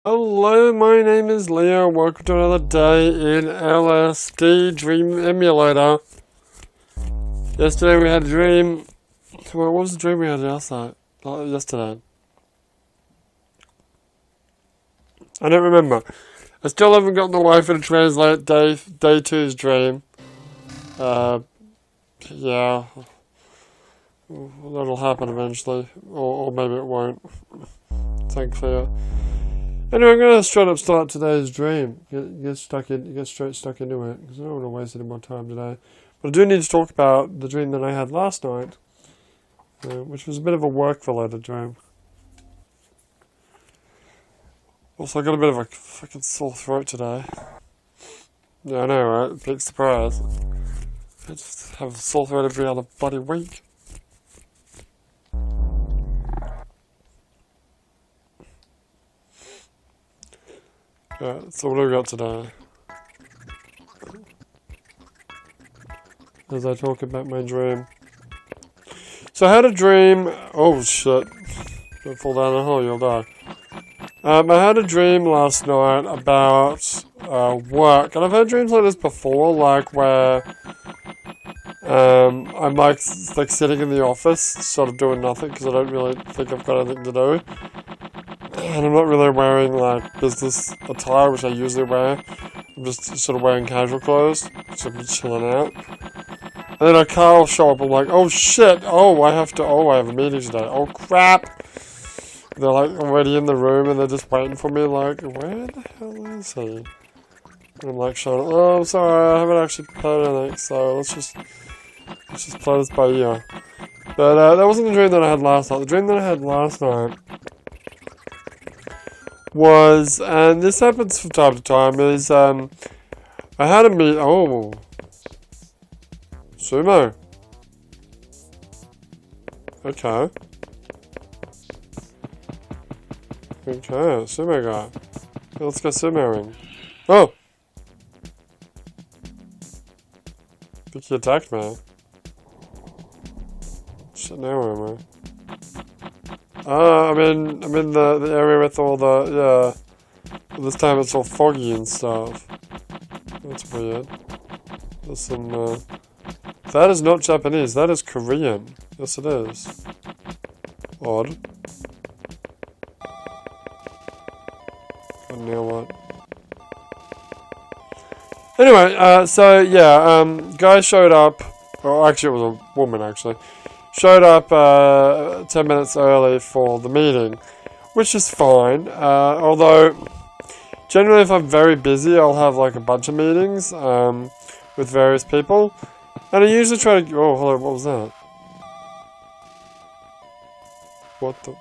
Hello, my name is Leo. Welcome to another day in LSD Dream Emulator. Yesterday we had a dream. What was the dream we had yesterday? I don't remember. I still haven't gotten the Wi-Fi to translate day two's dream. Yeah. That'll happen eventually. Or maybe it won't. It's unclear. Anyway, I'm gonna straight up start today's dream. Get straight stuck into it, because I don't want to waste any more time today. But I do need to talk about the dream that I had last night, which was a bit of a work-related dream. Also, I got a bit of a fucking sore throat today. Yeah, I know, right? Big surprise. I just have a sore throat every other bloody week. Alright, so what do we got today? As I talk about my dream. So I had a dream. Oh shit. Don't fall down the hole, you'll die. I had a dream last night about work. And I've had dreams like this before, like where I'm like sitting in the office, sort of doing nothing, because I don't really think I've got anything to do. And I'm not really wearing, like, business attire, which I usually wear. I'm just sort of wearing casual clothes, so I'm chilling out. And then a car will show up, I'm like, oh shit, I have a meeting today, oh crap! They're, like, already in the room, and they're just waiting for me, like, where the hell is he? And I'm like, showing up, oh, I'm sorry, I haven't actually played anything, so let's just play this by ear. But, that wasn't the dream that I had last night. The dream that I had last night was, and this happens from time to time, is, I had a sumo. Okay, sumo guy. Let's go sumoing. Oh! I think he attacked me. Shit, now where am I? I'm in the area with all the, yeah. This time it's all foggy and stuff. That's weird. Listen, that is not Japanese, that is Korean. Yes, it is. Odd. And now what? Anyway, so, yeah, guy showed up, or actually it was a woman, actually. Showed up 10 minutes early for the meeting, which is fine, although generally if I'm very busy I'll have like a bunch of meetings with various people, and I usually try to, oh hello, what was that? What the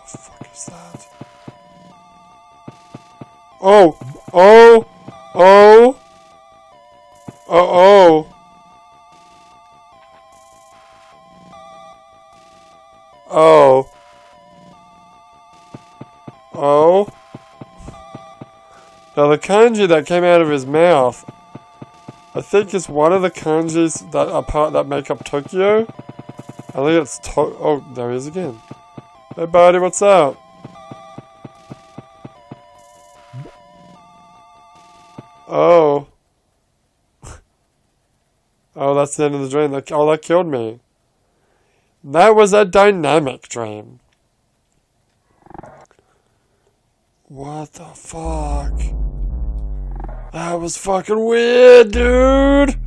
fuck is that? Oh! Now the kanji that came out of his mouth, I think is one of the kanjis that make up Tokyo. I think it's oh, there he is again. Hey buddy, what's up? Oh. Oh, that's the end of the dream. That killed me. That was a dynamic dream. What the fuck? That was fucking weird, dude!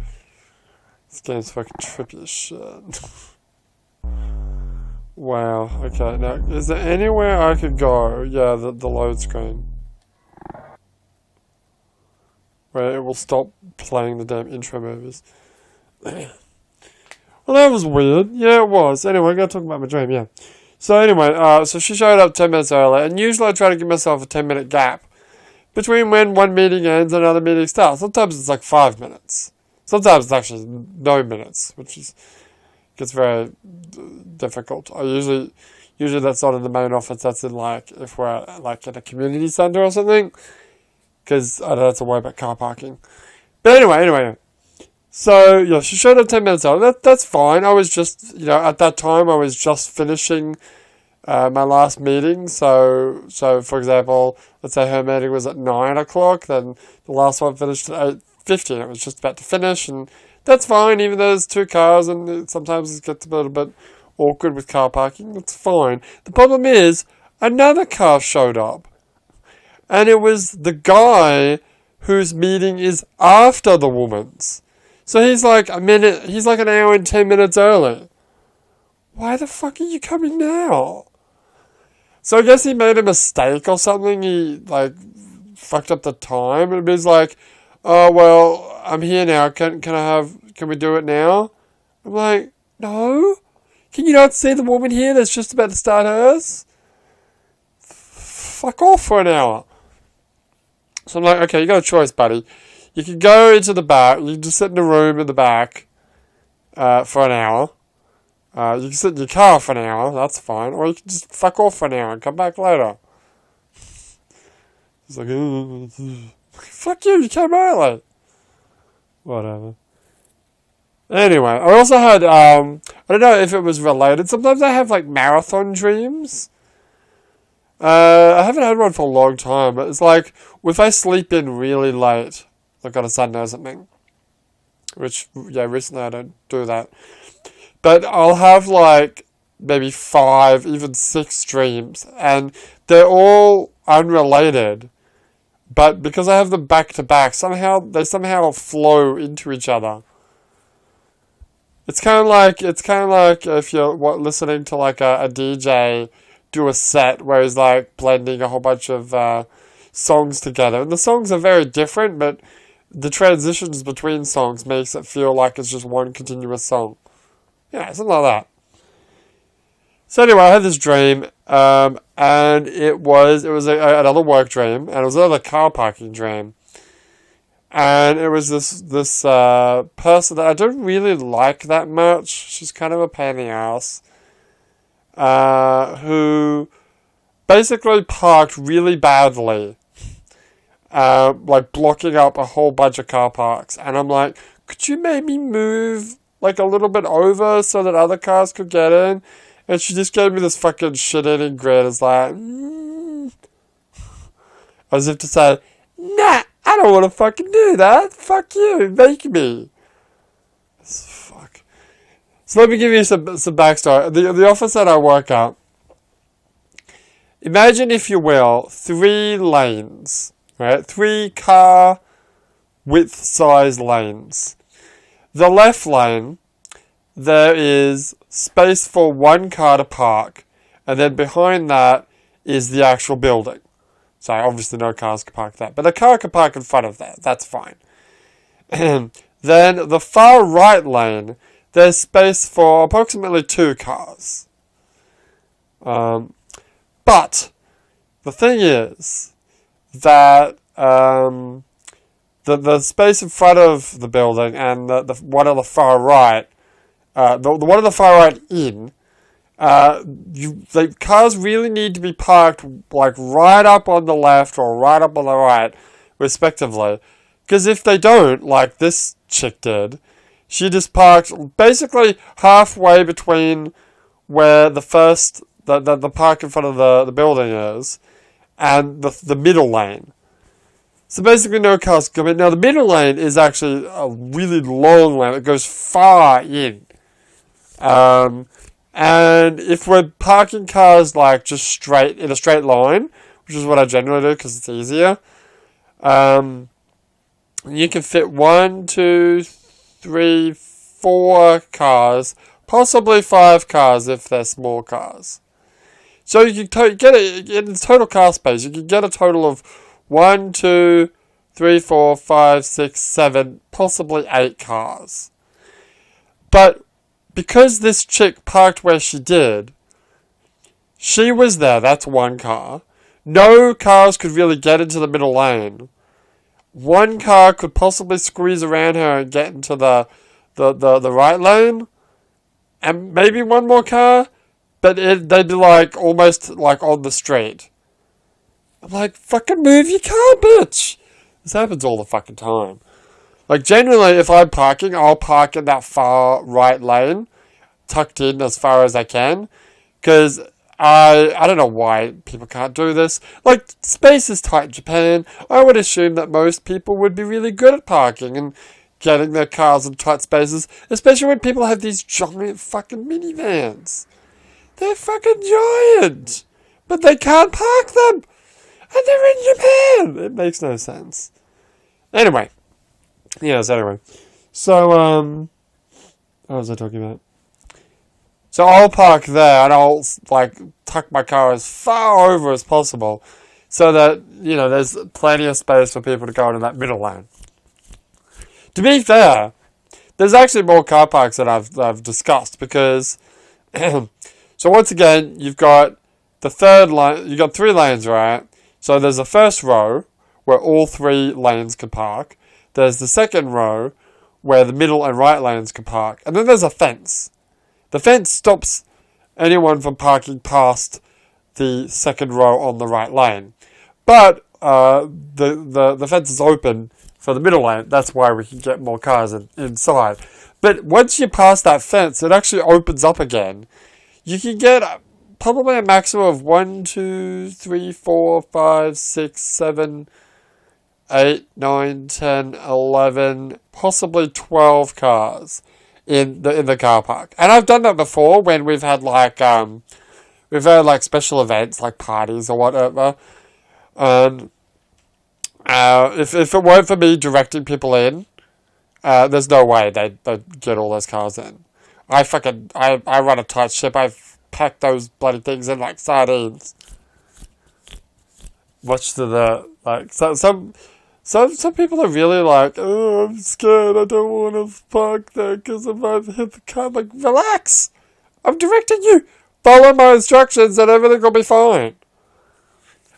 This game's fucking trippy as shit. Wow, okay, now, is there anywhere I could go? Yeah, the load screen. Where it will stop playing the damn intro movies. Well, that was weird. Yeah, it was. Anyway, I gotta talk about my dream, yeah. So anyway, so she showed up 10 minutes early, and usually I try to give myself a 10-minute gap between when one meeting ends and another meeting starts. Sometimes it's like 5 minutes. Sometimes it's actually no minutes, which gets very difficult. Usually that's not in the main office, that's in like, if we're like in a community center or something, because I don't have to worry about car parking. But anyway. So, yeah, she showed up 10 minutes early. That's fine. I was just, at that time, I was just finishing my last meeting. So for example, let's say her meeting was at 9 o'clock, then the last one finished at 8:50. It was just about to finish, and that's fine, even though there's two cars, and sometimes it gets a little bit awkward with car parking. It's fine. The problem is, another car showed up, and it was the guy whose meeting is after the woman's. So he's like an hour and 10 minutes early. Why the fuck are you coming now? So I guess he made a mistake or something. He, fucked up the time. And he's like, oh, well, I'm here now. Can we do it now? I'm like, no. Can you not see the woman here that's just about to start hers? Fuck off for an hour. So I'm like, okay, you got a choice, buddy. You can go into the back. You can just sit in a room in the back for an hour. You can sit in your car for an hour. That's fine. Or you can just fuck off for an hour and come back later. He's like, fuck you came early. Whatever. Anyway, I also had, I don't know if it was related. Sometimes I have, marathon dreams. I haven't had one for a long time, but it's like, if I sleep in really late, like on a Sunday or something, which, yeah, recently I don't do that, but I'll have, maybe 5, even 6 dreams, and they're all unrelated, but because I have them back to back, they somehow flow into each other. It's kind of like if you're listening to, a DJ do a set where he's, blending a whole bunch of songs together. And the songs are very different, but the transitions between songs makes it feel like it's just one continuous song. Yeah, something like that. So anyway, I had this dream, and it was another work dream, and it was another car parking dream. And it was this person that I don't really like that much. She's kind of a pain in the ass. Who basically parked really badly. Blocking up a whole bunch of car parks. And I'm like, could you maybe move, a little bit over so that other cars could get in? And she just gave me this fucking shit-eating grin. It's like, as if to say, nah, I don't want to fucking do that. Fuck you, make me. Fuck. So let me give you some backstory. The office that I work at, imagine, if you will, 3 lanes, right? 3 car width size lanes. The left lane, there is space for 1 car to park, and then behind that is the actual building. So obviously no cars can park that, but a car can park in front of that. That's fine. And then the far right lane, there's space for approximately 2 cars. But the thing is that the space in front of the building and the one on the far right, the one on the far right in, cars really need to be parked right up on the left or right up on the right, respectively. Because if they don't, like this chick did, she just parked basically halfway between where the park in front of the building is and the middle lane. So basically no cars come in. Now the middle lane is actually a really long lane. It goes far in. And if we're parking cars just straight, in a straight line, which is what I generally do because it's easier, you can fit 1, 2, 3, 4 cars, possibly 5 cars if they're small cars. So you can get in total car space, you can get a total of 1, 2, 3, 4, 5, 6, 7, possibly 8 cars. But because this chick parked where she did, she was there, that's 1 car. No cars could really get into the middle lane. 1 car could possibly squeeze around her and get into the right lane. And maybe 1 more car, but they'd be almost on the street. I'm like, fucking move your car, bitch! This happens all the fucking time. Like, generally, if I'm parking, I'll park in that far right lane, tucked in as far as I can, because I don't know why people can't do this. Like, space is tight in Japan. I would assume that most people would be really good at parking and getting their cars in tight spaces, especially when people have these giant fucking minivans. They're fucking giant, but they can't park them, and they're in Japan. It makes no sense. Anyway. So, what was I talking about? So I'll park there and I'll, like, tuck my car as far over as possible so that, you know, there's plenty of space for people to go into that middle lane. To be fair, there's actually more car parks that I've discussed because, so once again, you've got the third lane, you've got 3 lanes, right? So there's the first row where all 3 lanes can park. There's the second row where the middle and right lanes can park. And then there's a fence. The fence stops anyone from parking past the second row on the right lane. But the fence is open for the middle lane. That's why we can get more cars inside. But once you pass that fence, it actually opens up again. You can get probably a maximum of 1, 2, 3, 4, 5, 6, 7... 8, 9, 10, 11, possibly 12 cars in the car park. And I've done that before when we've had like special events like parties or whatever. If it weren't for me directing people in, there's no way they'd get all those cars in. I run a tight ship. I've packed those bloody things in like sardines. Much to the like some people are really like, oh, I'm scared, I don't want to park there because I might hit the car. I'm like, relax! I'm directing you! Follow my instructions and everything will be fine.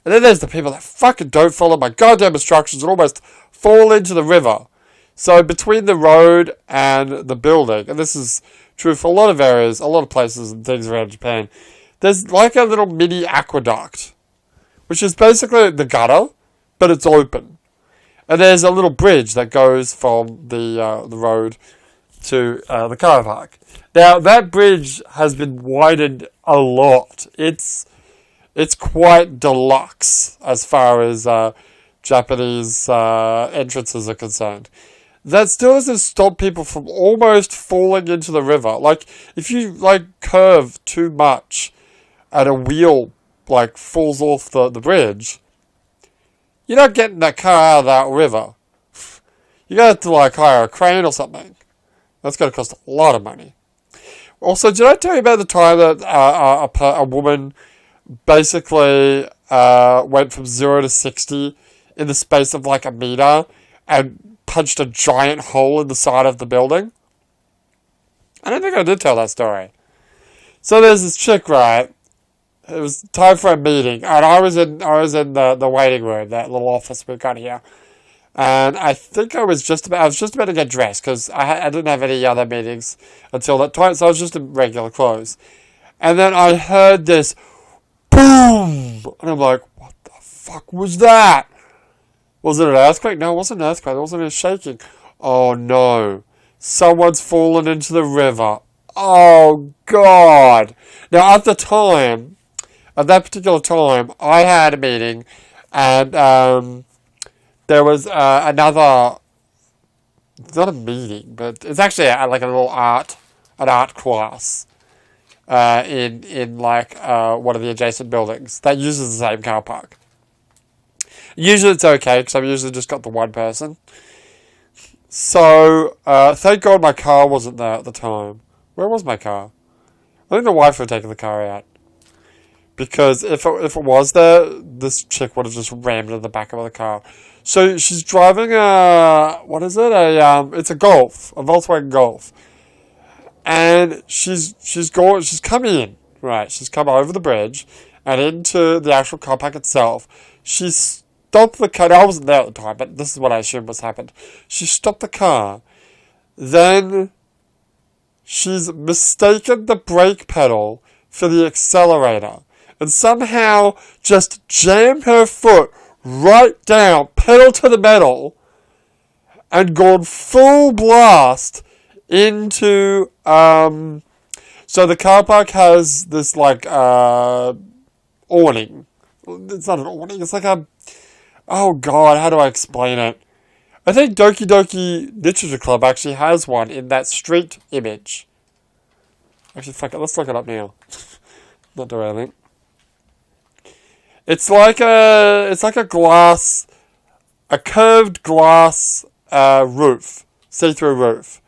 And then there's the people that fucking don't follow my goddamn instructions and almost fall into the river. So between the road and the building, and this is true for a lot of areas, a lot of places and things around Japan, there's like a little mini aqueduct, which is basically the gutter, but it's open. And there's a little bridge that goes from the road to the car park. Now, that bridge has been widened a lot. It's quite deluxe as far as Japanese entrances are concerned. That still doesn't stop people from almost falling into the river. Like, if you, like, curve too much and a wheel, like, falls off the bridge, you're not getting that car out of that river. You're going to have to, like, hire a crane or something. That's going to cost a lot of money. Also, did I tell you about the time that a woman basically went from 0 to 60 in the space of, like, a meter and punched a giant hole in the side of the building? I don't think I did tell that story. So there's this chick, right? It was time for a meeting, and I was in the waiting room, that little office we've got here, and I think I was just about to get dressed because I didn't have any other meetings until that time, so I was just in regular clothes, and then I heard this boom, and I'm like, what the fuck was that? Was it an earthquake? No, it wasn't an earthquake. It wasn't a shaking. Oh no, someone's fallen into the river. Oh God! Now at that particular time, I had a meeting, and there was another, it's not a meeting, but it's actually like a little art class in like one of the adjacent buildings that uses the same car park. Usually it's okay, because I've usually just got the one person. So, thank God my car wasn't there at the time. Where was my car? I think the wife had taken the car out. Because if it was there, this chick would have just rammed into the back of the car. So she's driving what is it? It's a Golf, a Volkswagen Golf, and she's coming in, right? She's come over the bridge and into the actual car park itself. She stopped the car. I wasn't there at the time, but this is what I assume was happened. She stopped the car, then she's mistaken the brake pedal for the accelerator. And somehow just jammed her foot right down, pedal to the metal, and gone full blast into, so the car park has this, like, awning. It's not an awning, it's like a, oh god, how do I explain it? I think Doki Doki Literature Club actually has one in that street image. Actually, fuck it, let's look it up now. Not do anything. It's like a glass, a curved glass roof, see-through roof.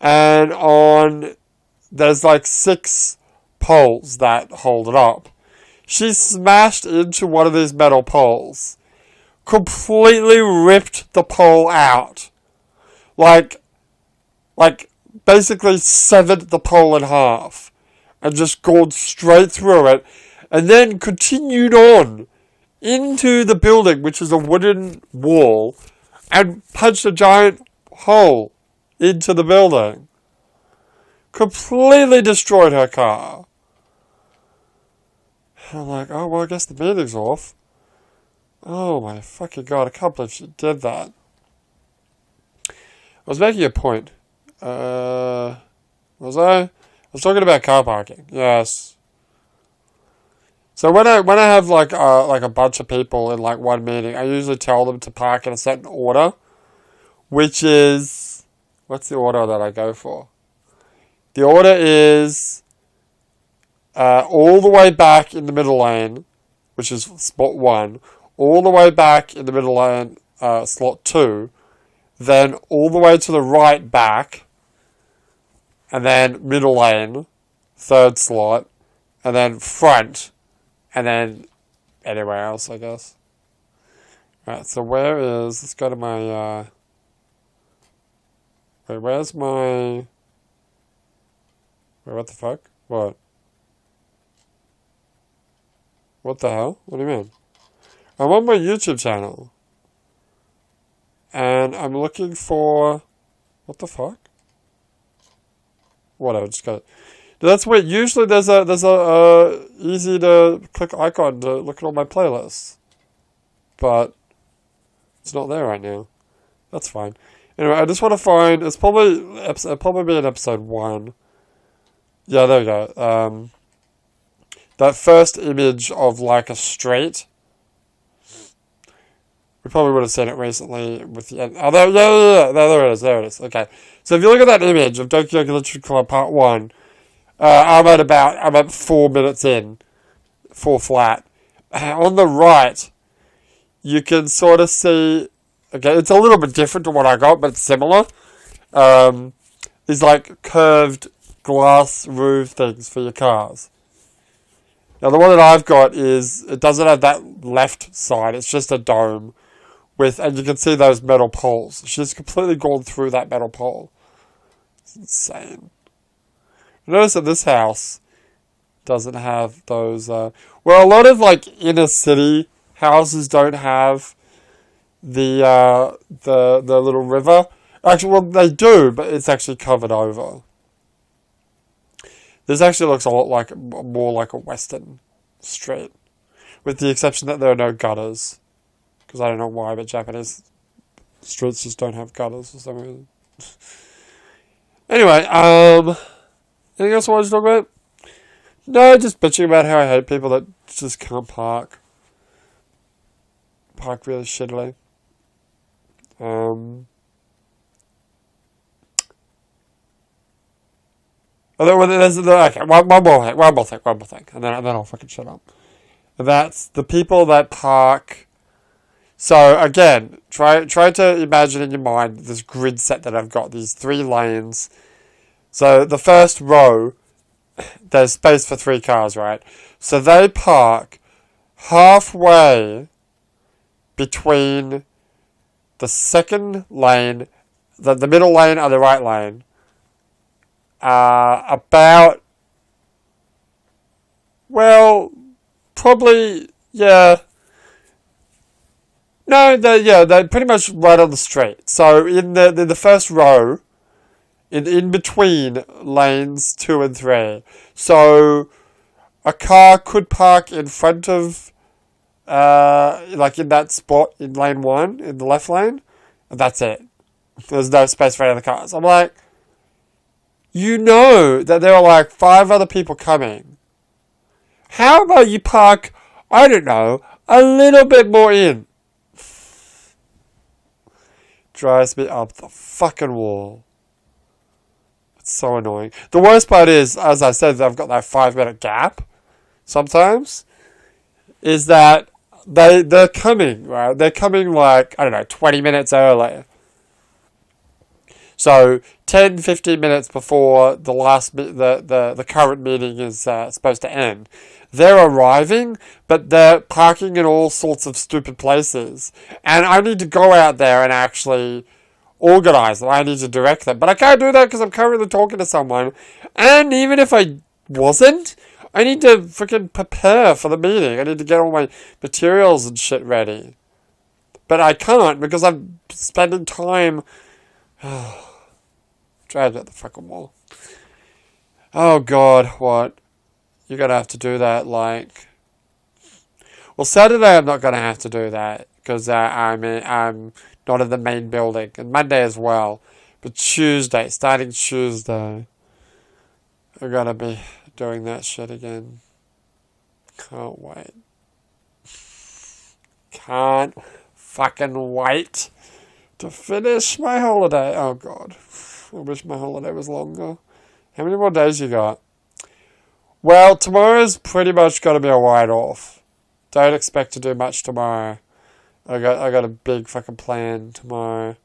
And there's like 6 poles that hold it up. She smashed into one of these metal poles. Completely ripped the pole out. Like basically severed the pole in half. And just gone straight through it. And then continued on into the building, which is a wooden wall, and punched a giant hole into the building. Completely destroyed her car. And I'm like, oh, well, I guess the meeting's off. Oh my fucking god, I can't believe she did that. I was making a point. Was I? I was talking about car parking. Yes. So when I have like a bunch of people in like one meeting, I usually tell them to park in a certain order, which is, what's the order that I go for? The order is all the way back in the middle lane, which is spot 1, all the way back in the middle lane, slot 2, then all the way to the right back, and then middle lane, 3rd slot, and then front, and then anywhere else, I guess. Right, so where is, let's go to my, wait, where's my, wait, what the fuck? What? What the hell? What do you mean? I'm on my YouTube channel. And I'm looking for, what the fuck? Whatever, just got it. That's weird. Usually there's a easy to click icon to look at all my playlists. But it's not there right now. That's fine. Anyway, I just want to find, it'll probably be in episode 1. Yeah, there we go. That first image of like a street. We probably would have seen it recently with the end. Oh, there it is. Okay. So if you look at that image of Doki Doki Literature Club Part 1, I'm at 4 minutes in. 4 flat. On the right, you can sort of see, okay, it's a little bit different to what I got, but it's similar. These like curved glass roof things for your cars. Now the one that I've got is, it doesn't have that left side, it's just a dome. And you can see those metal poles. She's completely gone through that metal pole. It's insane. Notice that this house doesn't have those, well, a lot of like inner city houses don't have the little river. Actually, well, they do, but it's actually covered over. This actually looks a lot like, more like a western street. With the exception that there are no gutters. Because I don't know why, but Japanese streets just don't have gutters for some reason. Anyway, anything else I wanted to talk about? No, just bitching about how I hate people that just can't park. Park really shittily. Okay, one more thing, and then I'll fucking shut up. And that's the people that park. So again, try to imagine in your mind this grid set that I've got, these 3 lanes. So the first row, there's space for 3 cars, right? So they park halfway between the second lane, the middle lane and the right lane. About, well, probably, yeah. No, they're pretty much right on the street. So in the first row, in between lanes 2 and 3. So a car could park in front of, like in that spot in lane 1, in the left lane, and that's it. There's no space for any other cars. I'm like, you know that there are like 5 other people coming. How about you park, I don't know, a little bit more in? Drives me up the fucking wall. It's so annoying. The worst part is, as I said, I've got that 5-minute gap sometimes, is that they're coming, right? They're coming like, I don't know, 20 minutes early. So 10, 15 minutes before the current meeting is supposed to end, they're arriving, but they're parking in all sorts of stupid places, and I need to go out there and actually organize them. I need to direct them, but I can't do that because I'm currently talking to someone. And even if I wasn't, I need to freaking prepare for the meeting. I need to get all my materials and shit ready, but I can't because I'm spending time. Dragged at the fucking wall. Oh God, what? You're gonna have to do that, like. Well, Saturday I'm not gonna have to do that because I'm not in the main building, and Monday as well. But Tuesday, starting Tuesday, I'm gonna be doing that shit again. Can't wait. Can't fucking wait to finish my holiday. Oh God. I wish my holiday was longer. How many more days you got? Well, tomorrow's pretty much got to be a write-off. Don't expect to do much tomorrow. I got a big fucking plan tomorrow.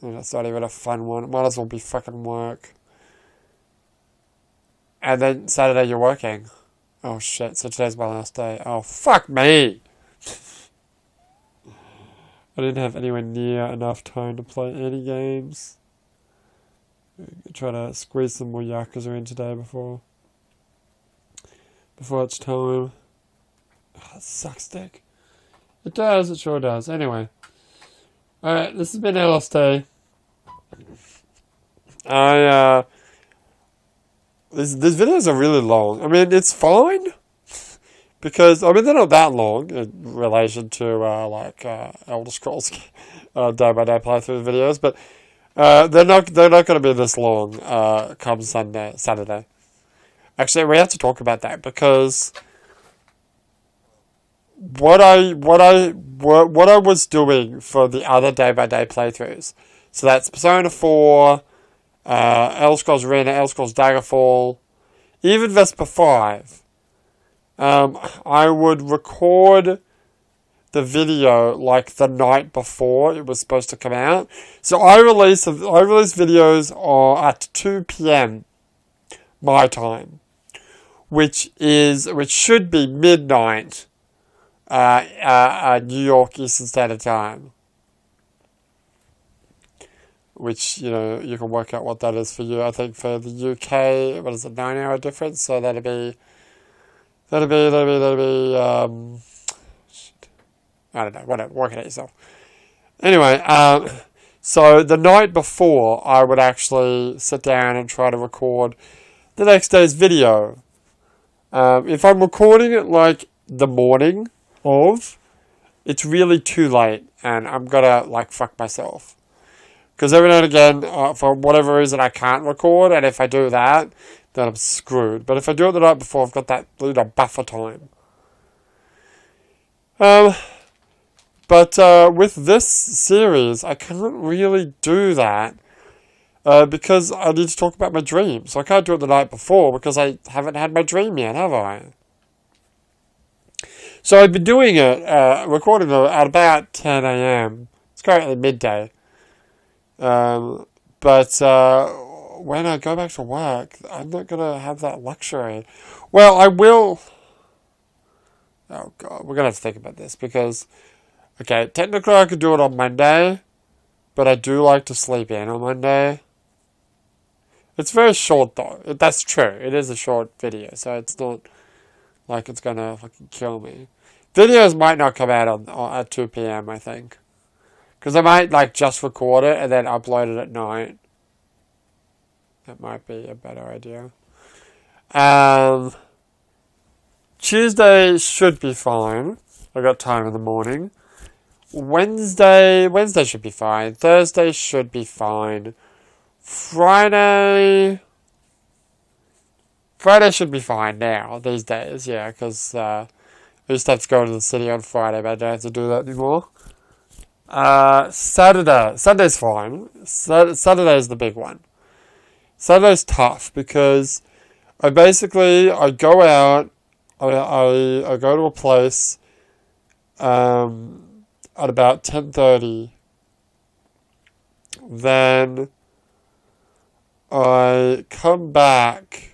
And it's not even a fun one. It might as well be fucking work. And then Saturday you're working. Oh shit, so today's my last day. Oh, fuck me! I didn't have anywhere near enough time to play any games. Try to squeeze some more Yakuza in today before it's time. Oh, that sucks, dick. It does, it sure does. Anyway. Alright, this has been LSD. These videos are really long. I mean, it's fine. Because, I mean, they're not that long in relation to, Elder Scrolls day-by-day playthrough videos, but they're not going to be this long come Saturday. Actually, we have to talk about that because what I was doing for the other day-by-day playthroughs, so that's Persona 4, Elder Scrolls Arena, Elder Scrolls Daggerfall, even Vesper 5. I would record the video like the night before it was supposed to come out. So I release videos at 2 p.m. my time, which should be midnight New York Eastern Standard Time. Which, you know, you can work out what that is for you. I think for the UK, what is it, 9-hour difference? So that'd be I don't know, whatever, work it out yourself. Anyway, so the night before, I would actually sit down and try to record the next day's video. If I'm recording it like the morning of, it's really too late, and I'm gonna like fuck myself. Because every now and again, for whatever reason, I can't record, and if I do that, then I'm screwed. But if I do it the night before, I've got that little buffer time. But with this series, I can't really do that because I need to talk about my dream. So I can't do it the night before because I haven't had my dream yet, have I? So I've been doing it, recording it at about 10 a.m. It's currently midday. But when I go back to work, I'm not going to have that luxury. Well, I will. Oh, God. We're going to have to think about this because, okay, technically I could do it on Monday, but I do like to sleep in on Monday. It's very short, though. That's true. It is a short video, so it's not like it's going to fucking kill me. Videos might not come out at 2 p.m., I think. Because I might, like, just record it and then upload it at night. That might be a better idea. Tuesday should be fine. I got time in the morning. Wednesday should be fine. Thursday should be fine. Friday should be fine now, these days, yeah, because I used to have to go to the city on Friday, but I don't have to do that anymore. Sunday's fine. Saturday's the big one. Saturday's tough because I go out, I go to a place at about 10:30. Then I come back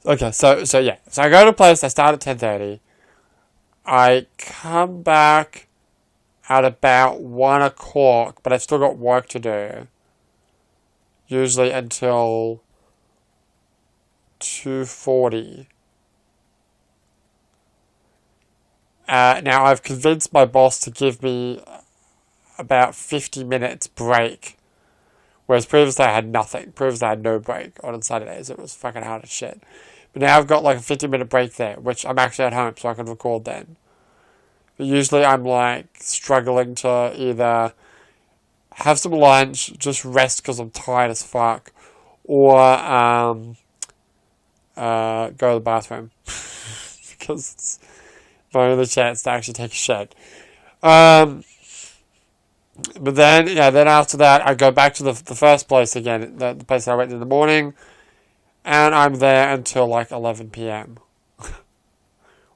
okay, so yeah. So I go to a place, I start at 10:30. I come back at about 1 o'clock, but I've still got work to do. Usually until 2:40. Now I've convinced my boss to give me about 50 minutes break. Whereas previously I had nothing. Previously I had no break on Saturdays. It was fucking hard as shit. But now I've got like a 50-minute break there, which I'm actually at home so I can record then. But usually I'm like struggling to either have some lunch, just rest because I'm tired as fuck, or go to the bathroom. Because it's my only chance to actually take a shit. But then after that, I go back to the first place again, the place I went in the morning, and I'm there until like 11 p.m.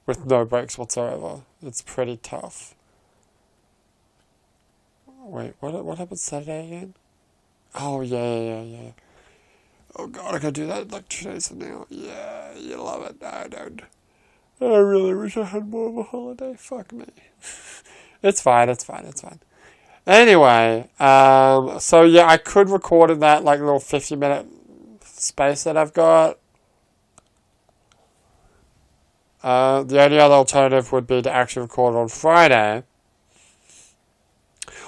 with no breaks whatsoever. It's pretty tough. Wait, what happened Saturday again? Oh, yeah. Oh, God, I gotta do that in like 2 days from now. Yeah, you love it. No, I don't. I really wish I had more of a holiday. Fuck me. It's fine. Anyway, so yeah, I could record in that like little 50-minute space that I've got. The only other alternative would be to actually record on Friday.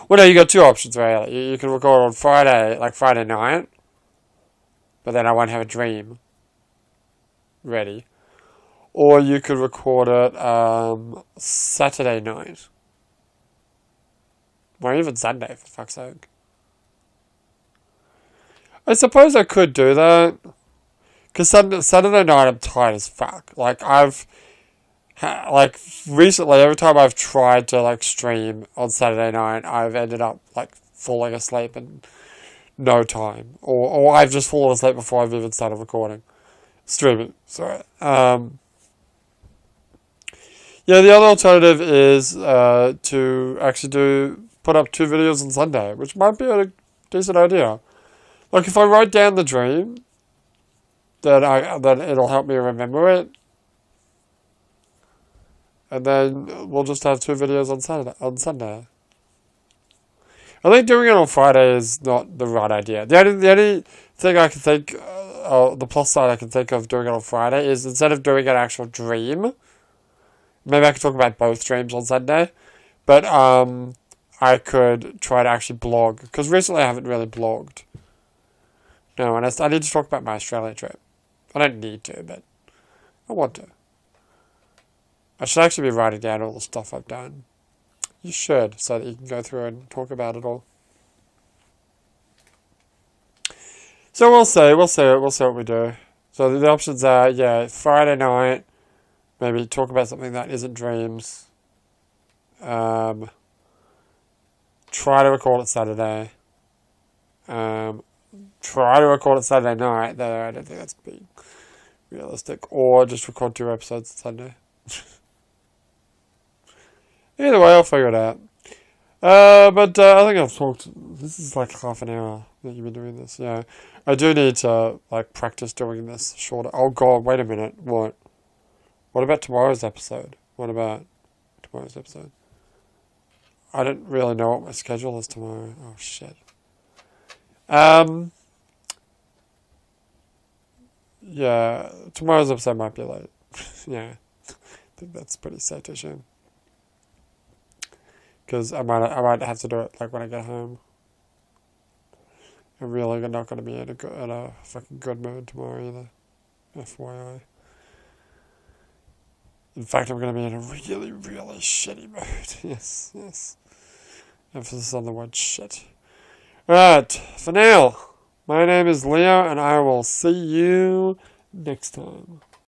Well, no, you got two options, really. You can record on Friday, like Friday night, but then I won't have a dream ready. Or you could record it Saturday night. Or even Sunday, for fuck's sake. I suppose I could do that. Because Saturday night I'm tired as fuck. Like, recently, every time I've tried to, like, stream on Saturday night, I've ended up, like, falling asleep in no time. Or I've just fallen asleep before I've even started recording. Streaming, sorry. Yeah, the other alternative is to actually put up 2 videos on Sunday, which might be a decent idea. Like, if I write down the dream, then it'll help me remember it. And then we'll just have 2 videos on Sunday. I think doing it on Friday is not the right idea. The only thing I can think, the plus side I can think of doing it on Friday is instead of doing an actual dream, maybe I could talk about both dreams on Sunday, but I could try to actually blog, because recently I haven't really blogged. No, and I need to talk about my Australia trip. I don't need to, but I want to. I should actually be writing down all the stuff I've done. You should, so that you can go through and talk about it all. So we'll see what we do. So the options are, yeah, Friday night, maybe talk about something that isn't dreams. Try to record it Saturday. Try to record it Saturday night, though I don't think that's being realistic. Or just record 2 episodes on Sunday. Either way, I'll figure it out. But I think I've talked. This is like half an hour that you've been doing this. Yeah, I do need to like practice doing this shorter. Oh God, wait a minute. What? What about tomorrow's episode? What about tomorrow's episode? I don't really know what my schedule is tomorrow. Oh shit. Yeah, tomorrow's episode might be late. Yeah, I think that's pretty safe to assume. Because I might have to do it like when I get home. I'm really not going to be in a fucking good mood tomorrow either. FYI. In fact, I'm going to be in a really, really shitty mood. Yes, yes. Emphasis on the word shit. Alright, for now, my name is Leo, and I will see you next time.